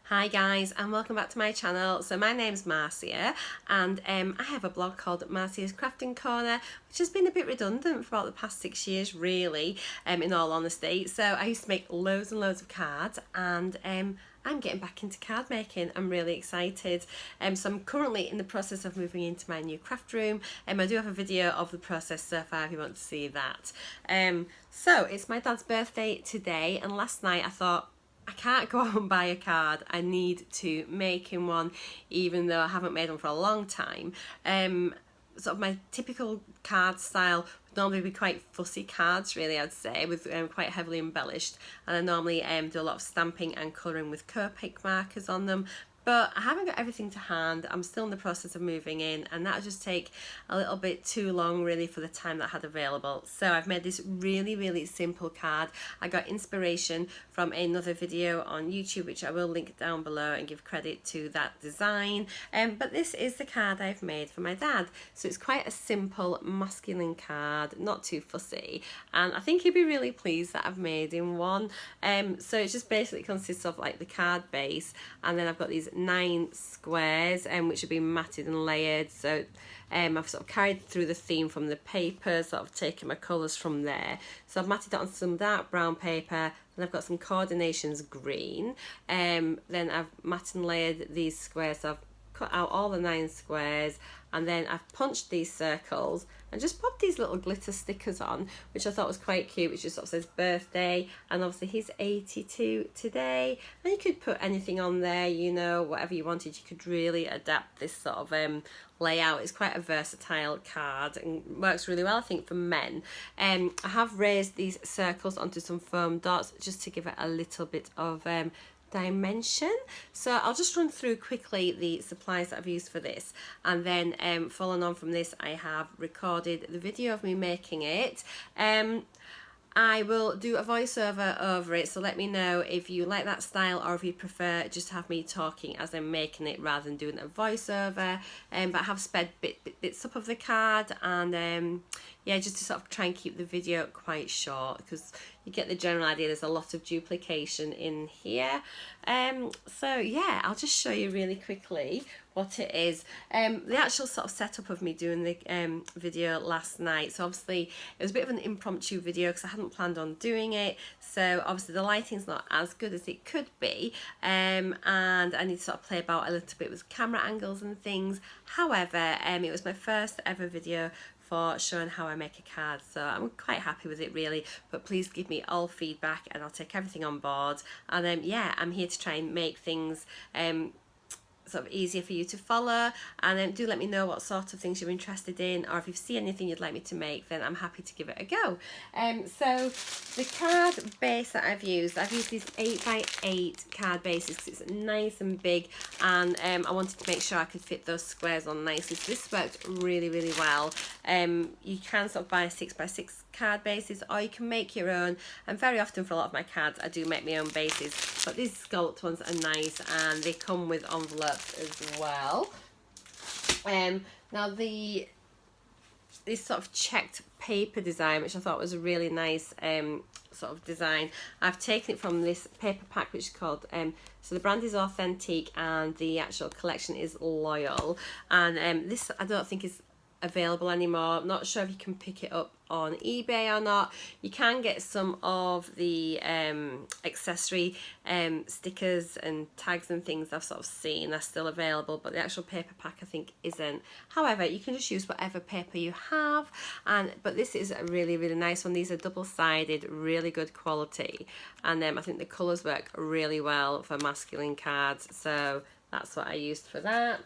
Hi guys, and welcome back to my channel. So my name's Marcea, and I have a blog called Marcea's Crafting Corner, which has been a bit redundant for about the past 6 years really, in all honesty. So I used to make loads and loads of cards, and I'm getting back into card making. I'm really excited. So I'm currently in the process of moving into my new craft room. I do have a video of the process so far if you want to see that. So it's my dad's birthday today, and last night I thought, I can't go out and buy a card. I need to make him one, even though I haven't made one for a long time. Sort of my typical card style would normally be quite fussy cards, really, I'd say, with quite heavily embellished. And I normally do a lot of stamping and colouring with Copic markers on them. But I haven't got everything to hand. I'm still in the process of moving in, and that'll just take a little bit too long really for the time that I had available. So I've made this really simple card. I got inspiration from another video on YouTube, which I will link down below and give credit to that design. But this is the card I've made for my dad. So it's quite a simple masculine card, not too fussy, and I think he'd be really pleased that I've made him one. So it just basically consists of like the card base, and then I've got these 9 squares which have been matted and layered. So I've sort of carried through the theme from the paper, sort of taken my colours from there. So I've matted it on some dark brown paper, and I've got some coordinations green. Then I've matted and layered these squares. So I've cut out all the 9 squares, and then I've punched these circles and just popped these little glitter stickers on, which I thought was quite cute, which just sort of says birthday, and obviously he's 82 today, and you could put anything on there, you know, whatever you wanted. You could really adapt this sort of layout. It's quite a versatile card and works really well, I think, for men. I have raised these circles onto some foam dots just to give it a little bit of dimension. So I'll just run through quickly the supplies that I've used for this, and then following on from this, I have recorded the video of me making it. I will do a voiceover over it, so let me know if you like that style or if you prefer just have me talking as I'm making it rather than doing a voiceover. But I have sped bits up of the card, and yeah, just to sort of try and keep the video quite short, because you get the general idea. There's a lot of duplication in here. So yeah, I'll just show you really quickly what it is. The actual sort of setup of me doing the video last night. So obviously it was a bit of an impromptu video because I hadn't planned on doing it. So obviously the lighting's not as good as it could be, and I need to sort of play about a little bit with camera angles and things. However, it was my first ever video for showing how I make a card, so I'm quite happy with it really. But please give me all feedback and I'll take everything on board. And yeah, I'm here to try and make things sort of easier for you to follow, and do let me know what sort of things you're interested in, or if you see anything you'd like me to make, then I'm happy to give it a go. So the card base that I've used these 8x8 card bases because it's nice and big, and I wanted to make sure I could fit those squares on nicely, so this worked really well. You can sort of buy 6x6 card bases, or you can make your own, and very often for a lot of my cards I do make my own bases, but these sculpt ones are nice, and they come with envelopes as well. Now this sort of checked paper design, which I thought was a really nice sort of design, I've taken it from this paper pack which is called so the brand is Authentic and the actual collection is Loyal, and this I don't think is available anymore. I'm not sure if you can pick it up on eBay or not. You can get some of the accessory stickers and tags and things I've sort of seen are still available, but the actual paper pack I think isn't. However, you can just use whatever paper you have, but this is a really nice one. These are double-sided, really good quality, and I think the colours work really well for masculine cards, so that's what I used for that.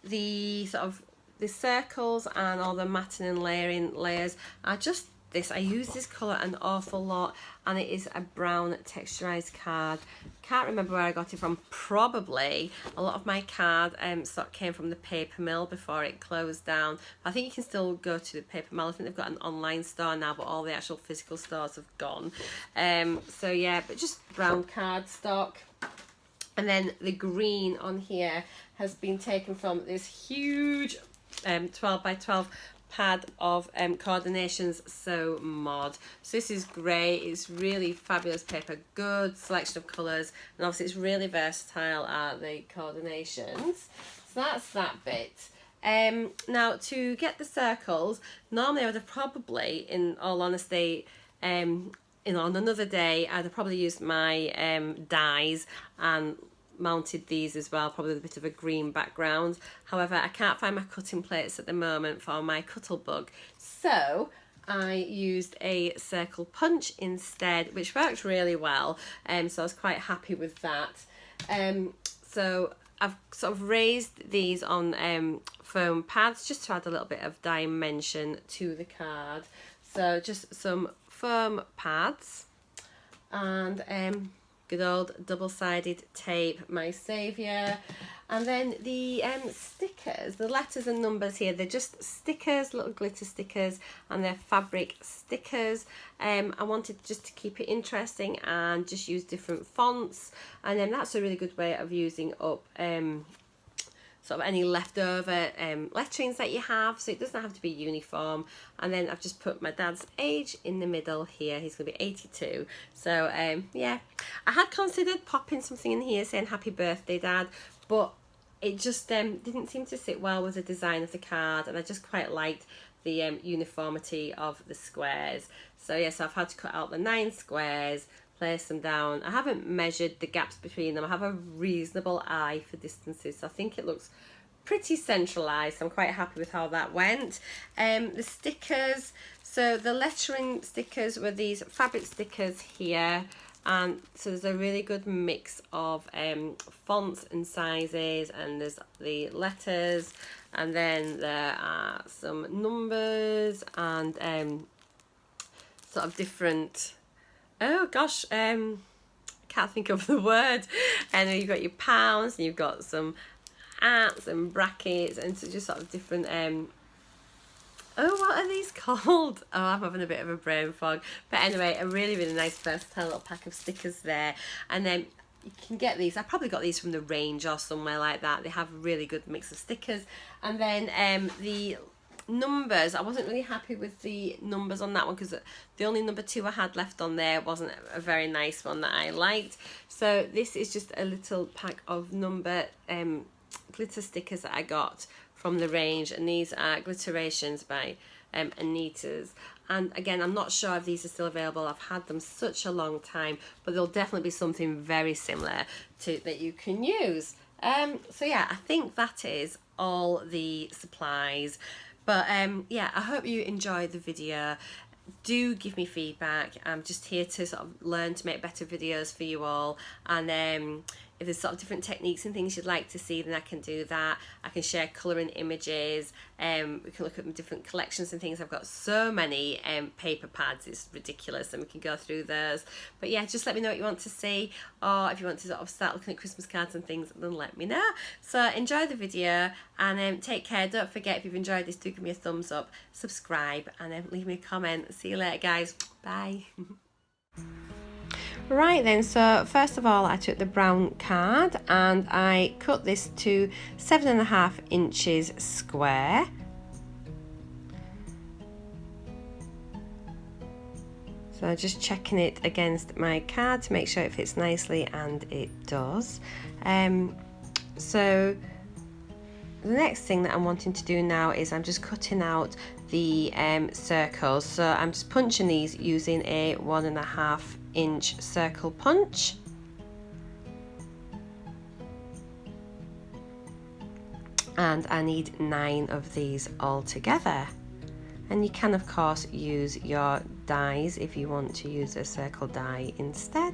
The sort of the circles and all the matting and layering layers are just this. I use this colour an awful lot, and it is a brown texturized card. Can't remember where I got it from. Probably a lot of my card stock came from the paper mill before it closed down. I think you can still go to the paper mill. I think they've got an online store now, but all the actual physical stores have gone. So yeah, but just brown card stock. And then the green on here has been taken from this huge 12 by 12 pad of coordinations so mod. So this is great. It's really fabulous paper, good selection of colours, and obviously it's really versatile at the coordinations. So that's that bit. Now to get the circles, normally I would have probably, in all honesty, on another day I'd have probably used my dies and mounted these as well, probably with a bit of a green background. However, I can't find my cutting plates at the moment for my Cuttlebug, so I used a circle punch instead, which worked really well, so I was quite happy with that. So I've sort of raised these on foam pads just to add a little bit of dimension to the card. So just some foam pads and good old double-sided tape, my saviour. And then the stickers, the letters and numbers here, they're just stickers, little glitter stickers, and they're fabric stickers. I wanted just to keep it interesting and just use different fonts, and then that's a really good way of using up sort of any leftover letterings that you have, so it doesn't have to be uniform. And then I've just put my dad's age in the middle here. He's going to be 82. So yeah, I had considered popping something in here saying happy birthday dad, but it just didn't seem to sit well with the design of the card, and I just quite liked the uniformity of the squares. So yes, yeah, so I've had to cut out the 9 squares, place them down. I haven't measured the gaps between them. I have a reasonable eye for distances, so I think it looks pretty centralised. So I'm quite happy with how that went. The stickers, so the lettering stickers were these fabric stickers here, and so there's a really good mix of fonts and sizes, and there's the letters, and then there are some numbers and sort of different, oh gosh, can't think of the word. And then you've got your pounds, and you've got some ats and brackets, and so just sort of different oh, what are these called? Oh, I'm having a bit of a brain fog. But anyway, a really, really nice versatile little pack of stickers there. And then you can get these, I probably got these from the Range or somewhere like that. They have a really good mix of stickers. And then the numbers, I wasn't really happy with the numbers on that one, because the only number 2 I had left on there wasn't a very nice one that I liked. So this is just a little pack of number glitter stickers that I got from the Range, and these are Glitterations by Anita's. And again, I'm not sure if these are still available. I've had them such a long time, but there'll definitely be something very similar to that you can use. So yeah, I think that is all the supplies. But yeah, I hope you enjoyed the video. Do give me feedback. I'm just here to sort of learn to make better videos for you all, and if there's sort of different techniques and things you'd like to see, then I can do that. I can share colouring images, we can look at different collections and things. I've got so many paper pads, it's ridiculous, and we can go through those. But yeah, just let me know what you want to see, or if you want to sort of start looking at Christmas cards and things, then let me know. So enjoy the video, and take care. Don't forget, if you've enjoyed this, do give me a thumbs up, subscribe, and leave me a comment. See you later, guys. Bye. Right then, so first of all I took the brown card and I cut this to 7.5 inches square. So just checking it against my card to make sure it fits nicely, and it does. So the next thing that I'm wanting to do now is I'm just cutting out the circles. So I'm just punching these using a 1.5 inch circle punch. And I need 9 of these all together. And you can of course use your dies if you want to use a circle die instead.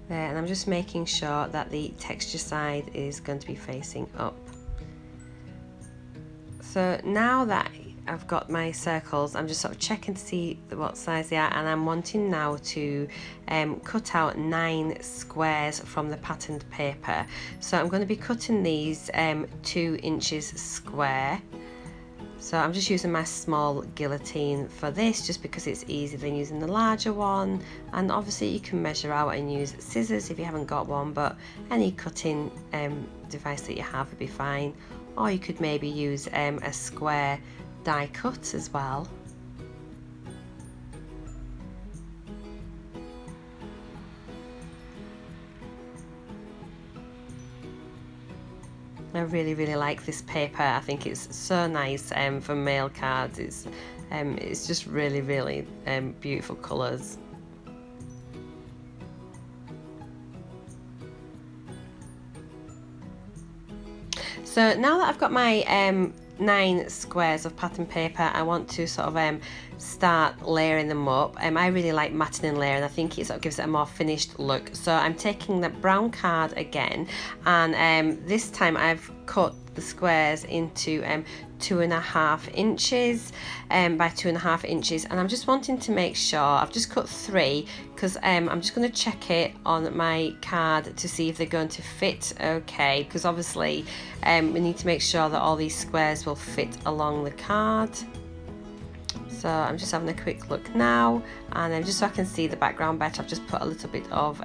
There, and I'm just making sure that the texture side is going to be facing up. So now that I've got my circles, I'm just sort of checking to see what size they are, and I'm wanting now to cut out 9 squares from the patterned paper. So I'm going to be cutting these 2 inches square, So I'm just using my small guillotine for this, just because it's easier than using the larger one. And obviously you can measure out and use scissors if you haven't got one, but any cutting device that you have would be fine. Or you could maybe use a square die cut as well. I really like this paper. I think it's so nice for mail cards. It's just really beautiful colours. So now that I've got my 9 squares of pattern paper, I want to sort of start layering them up. I really like matting and layering. I think it sort of gives it a more finished look. So I'm taking the brown card again, and this time I've cut the squares into 2.5 inches by 2.5 inches, and I'm just wanting to make sure I've just cut 3 because I'm just going to check it on my card to see if they're going to fit okay, because obviously we need to make sure that all these squares will fit along the card. So I'm just having a quick look now, and just so I can see the background better, I've just put a little bit of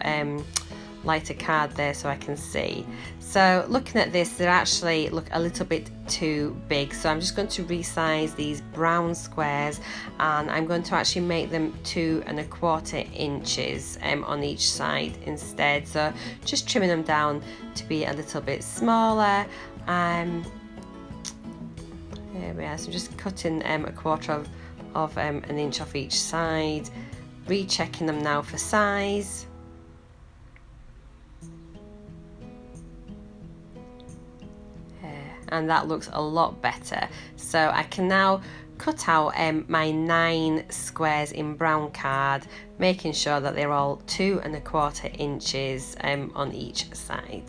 lighter card there so I can see. So looking at this, they actually look a little bit too big, so I'm just going to resize these brown squares, and I'm going to actually make them 2.25 inches on each side instead. So just trimming them down to be a little bit smaller. There we are. So just cutting 1/4 of an inch off each side, rechecking them now for size. And that looks a lot better. So I can now cut out my 9 squares in brown card, making sure that they're all 2.25 inches on each side.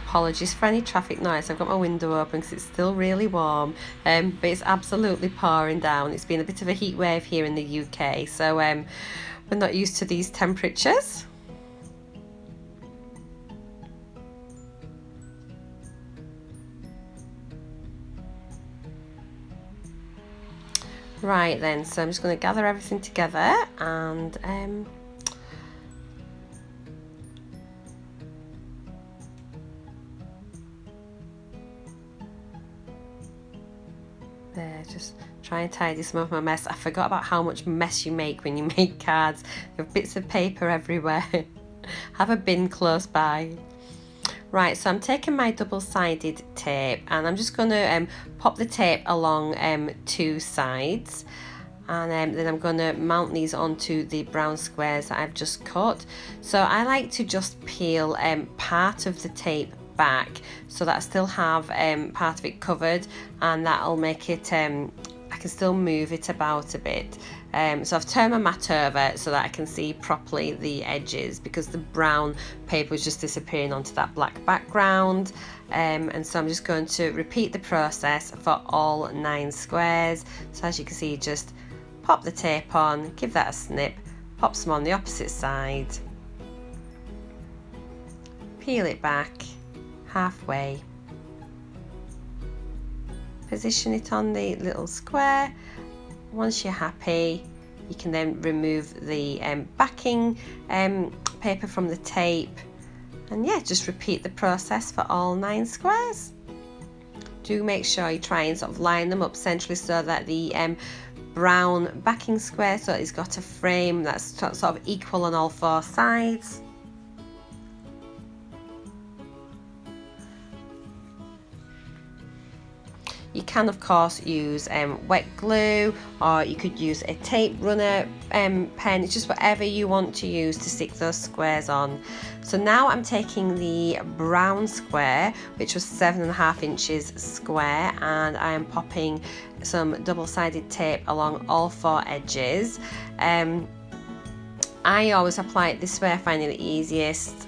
Apologies for any traffic noise. I've got my window open because it's still really warm, but it's absolutely pouring down. It's been a bit of a heat wave here in the UK, so we're not used to these temperatures. Right then, so I'm just going to gather everything together, and there, just try and tidy some of my mess. I forgot about how much mess you make when you make cards. You have bits of paper everywhere. Have a bin close by. Right, so I'm taking my double-sided tape, and I'm just going to pop the tape along 2 sides, and then I'm going to mount these onto the brown squares that I've just cut. So I like to just peel part of the tape back so that I still have part of it covered, and that'll make it I can still move it about a bit. So I've turned my mat over so that I can see properly the edges, because the brown paper was just disappearing onto that black background. And so I'm just going to repeat the process for all 9 squares. So as you can see, just pop the tape on, give that a snip, pop some on the opposite side, peel it back halfway, position it on the little square. Once you're happy, you can then remove the backing paper from the tape, and yeah, just repeat the process for all 9 squares. Do make sure you try and sort of line them up centrally so that the brown backing square, so it's got a frame that's sort of equal on all 4 sides. You can of course use wet glue, or you could use a tape runner pen. It's just whatever you want to use to stick those squares on. So now I'm taking the brown square, which was 7.5 inches square, and I am popping some double-sided tape along all 4 edges. I always apply it this way, I find it the easiest.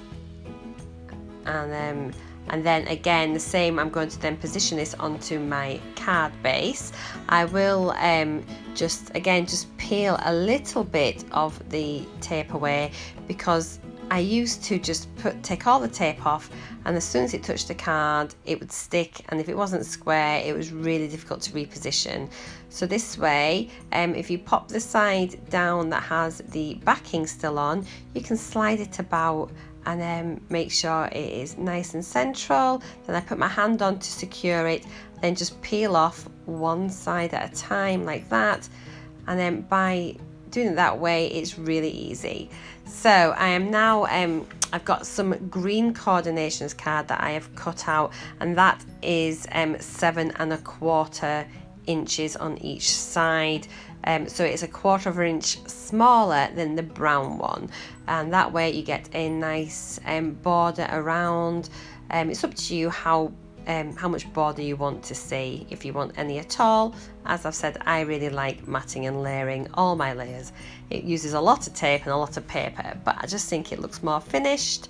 And then again the same, I'm going to then position this onto my card base. I will just peel a little bit of the tape away, because I used to just take all the tape off, and as soon as it touched the card it would stick, and if it wasn't square it was really difficult to reposition. So this way, if you pop the side down that has the backing still on, you can slide it about and make sure it is nice and central. Then I put my hand on to secure it, then just peel off one side at a time like that, and then by doing it that way it's really easy. So I am now I've got some green coordinations card that I have cut out, and that is 7¼ inches on each side. So it's 1/4 inch smaller than the brown one, and that way you get a nice border around. It's up to you how much border you want to see, if you want any at all. As I've said, I really like matting and layering all my layers. It uses a lot of tape and a lot of paper, but I just think it looks more finished.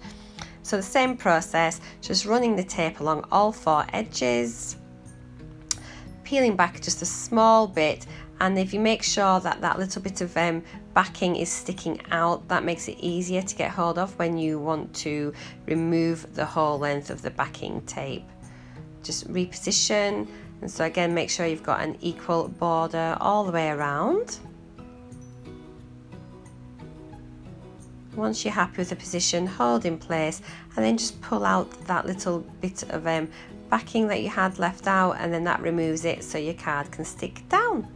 So the same process, just running the tape along all 4 edges, peeling back just a small bit, and if you make sure that that little bit of backing is sticking out, that makes it easier to get hold of when you want to remove the whole length of the backing tape. Just reposition, and so again make sure you've got an equal border all the way around. Once you're happy with the position, hold in place and then just pull out that little bit of backing that you had left out, and then that removes it so your card can stick down.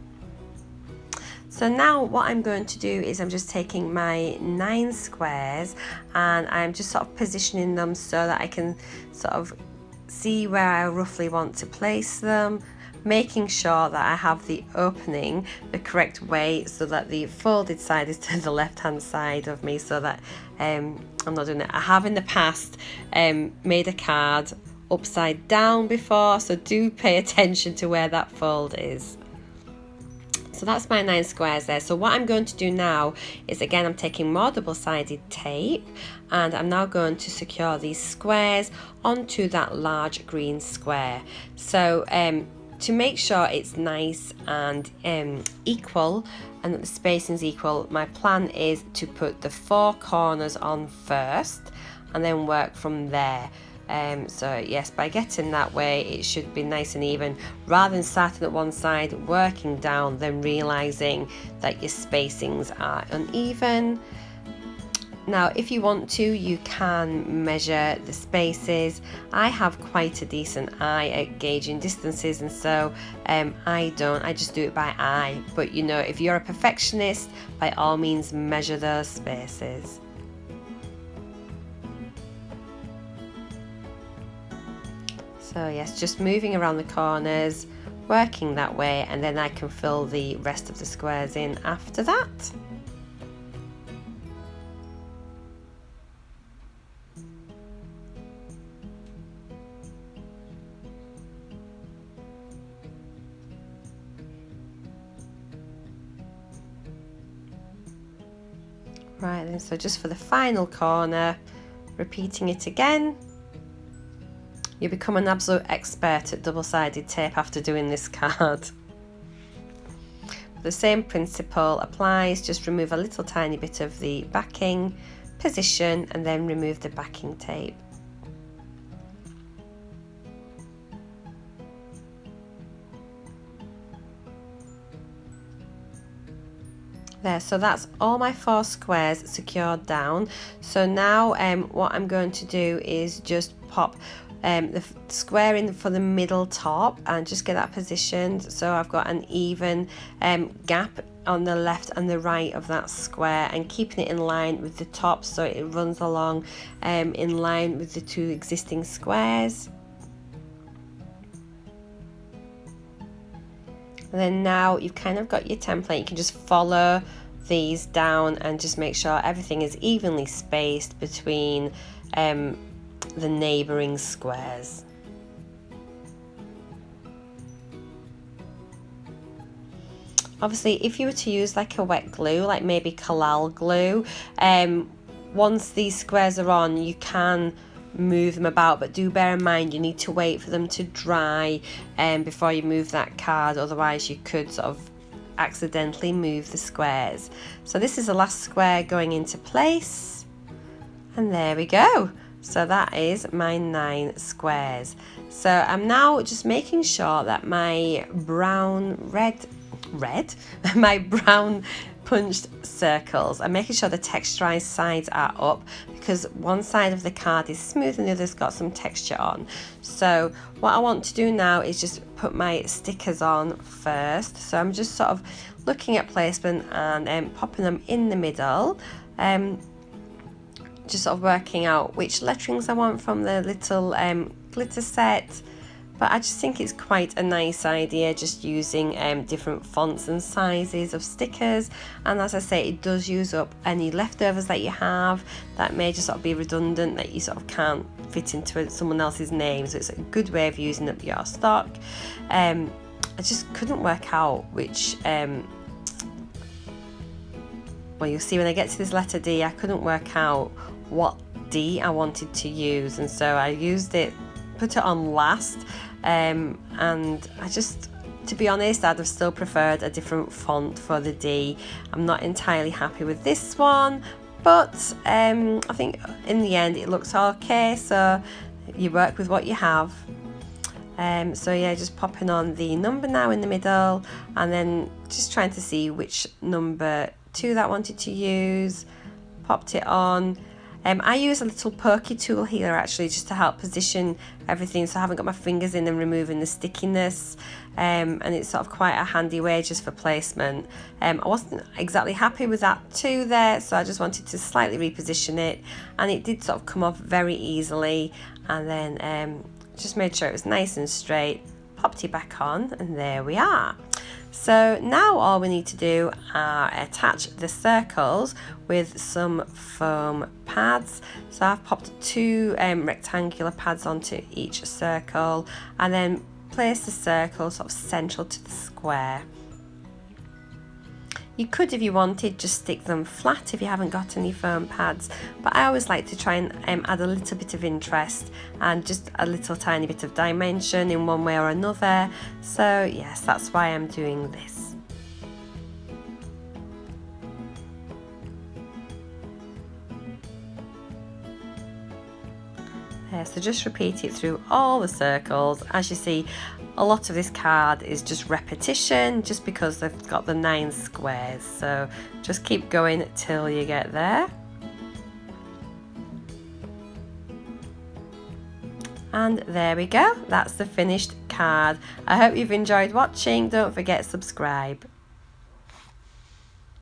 So now what I'm going to do is I'm just taking my 9 squares and I'm just sort of positioning them so that I can sort of see where I roughly want to place them, making sure that I have the opening the correct way so that the folded side is to the left hand side of me, so that I'm not doing it. I have in the past made a card upside down before, so do pay attention to where that fold is. So that's my 9 squares there. So what I'm going to do now is, again, I'm taking more double-sided tape and I'm now going to secure these squares onto that large green square. So to make sure it's nice and equal and that the spacing is equal, my plan is to put the 4 corners on first and then work from there. So yes, by getting that way it should be nice and even, rather than starting at one side working down then realizing that your spacings are uneven. Now if you want to, you can measure the spaces. I have quite a decent eye at gauging distances, and so I just do it by eye, but you know, if you're a perfectionist, by all means measure those spaces. So yes, just moving around the corners, working that way, and then I can fill the rest of the squares in after that. Right then, so just for the final corner, repeating it again. You become an absolute expert at double-sided tape after doing this card. The same principle applies, just remove a little tiny bit of the backing, position, and then remove the backing tape. There, so that's all my 4 squares secured down. So now what I'm going to do is just pop the square in for the middle top and just get that positioned so I've got an even gap on the left and the right of that square, and keeping it in line with the top so it runs along in line with the 2 existing squares. And then now you've kind of got your template, you can just follow these down and just make sure everything is evenly spaced between the neighbouring squares. Obviously, if you were to use like a wet glue, like maybe Collal glue, once these squares are on, you can move them about, but do bear in mind you need to wait for them to dry before you move that card, otherwise you could sort of accidentally move the squares. So this is the last square going into place, And there we go. So that is my 9 squares. So I'm now just making sure that my my brown punched circles, I'm making sure the texturized sides are up, because one side of the card is smooth and the other's got some texture on. So what I want to do now is just put my stickers on first. So I'm just sort of looking at placement and popping them in the middle. Just sort of working out which letterings I want from the little glitter set. But I just think it's quite a nice idea, just using different fonts and sizes of stickers. And as I say, it does use up any leftovers that you have that may just sort of be redundant, that you sort of can't fit into someone else's name. So it's a good way of using up your stock. I just couldn't work out which well, you'll see when I get to this letter D, I couldn't work out what D I wanted to use, and so I put it on last, and I just, to be honest, I'd have still preferred a different font for the D. I'm not entirely happy with this one, but I think in the end it looks okay, so you work with what you have. So yeah, just popping on the number now in the middle, and then just trying to see which number 2 that I wanted to use. Popped it on. I use a little pokey tool here actually, just to help position everything so I haven't got my fingers in and removing the stickiness, and it's sort of quite a handy way just for placement. I wasn't exactly happy with that 2 there, so I just wanted to slightly reposition it, and it did sort of come off very easily, and then just made sure it was nice and straight, popped it back on, and there we are. So now all we need to do are attach the circles with some foam pads. So I've popped 2 rectangular pads onto each circle, and then place the circle sort of central to the square. You could, if you wanted, just stick them flat if you haven't got any foam pads, but I always like to try and add a little bit of interest and just a little tiny bit of dimension in one way or another. So yes, that's why I'm doing this. So just repeat it through all the circles. As you see, a lot of this card is just repetition, just because they've got the 9 squares. So just keep going till you get there. And there we go, that's the finished card. I hope you've enjoyed watching. Don't forget to subscribe.